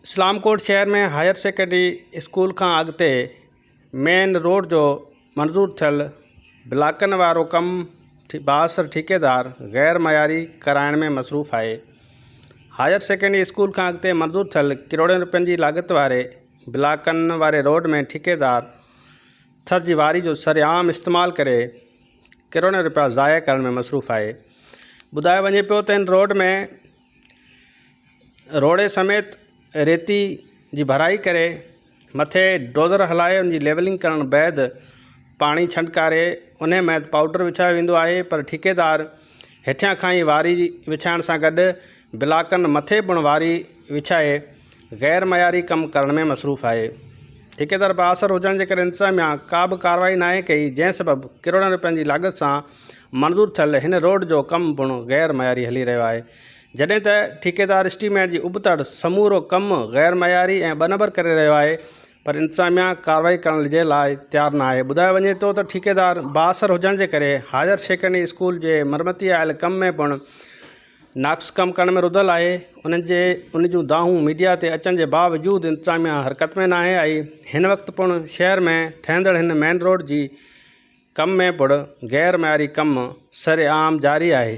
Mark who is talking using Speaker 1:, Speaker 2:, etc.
Speaker 1: इस्लामकोट शहर में higher secondary school खां अॻिते मेन रोड जो मंज़ूर थियल ब्लाकनि वारो कमु बाअसर ठेकेदार गैर मयारी कराइण में मसरूफ़ आहे। हायर सेकेंडरी स्कूल खां अॻिते मंज़ूर थियल करोड़नि रुपयनि जी लाॻत वारे ब्लाकनि वारे रोड में ठेकेदार थर जी वारी जो सरेआम इस्तेमालु करे करोड़नि रुपया ज़ाया करण में मसरूफ़ आहे। ॿुधायो वञे पियो त हिन रोड में रोड़े समेत रेती जी भराई करे मथे डोज़र हलाए उनजी लेवलिंग करण बैदि पाणी छंटकारे उन में पाउडर विछायो वेंदो आहे, पर ठेकेदार हेठियां खां ई वारी विछाइण सां गॾु ब्लाकनि मथे पिणु वारी विछाए गैर मयारी कमु करण में मसरूफ़ आहे। ठेकेदार बाअसर हुजण जे करे इंतिज़ामिया का बि कार्रवाई नाहे कई, जंहिं सबबि करोड़नि रुपयनि जी लाॻत सां मंज़ूर थियल हिन रोड जो कमु पिणु गैर मयारी हली रहियो आहे। जॾहिं त ठेकेदार एस्टीमेट जी उबतड़ समूरो कमु गैर मयारी ऐं ॿ नंबर करे रहियो आहे, पर इंतिज़ामिया कार्रवाई करण जे लाइ तयारु न आहे। ॿुधायो वञे थो त ठेकेदार बाअसर हुजण जे करे हायर सेकेंडरी स्कूल जे मरमती आयल कम में पिणु नाक़्स कमु करण में रुधल आहे। उन जूं दाहूं मीडिया ते अचण जे बावजूदि इंतिज़ामिया हरकत में न आहे आई। हिन वक़्तु पिणु शहर में ठहंदड़ हिन मेन रोड जी कम में पिणु गैर मयारी कमु सरेआम जारी आहे।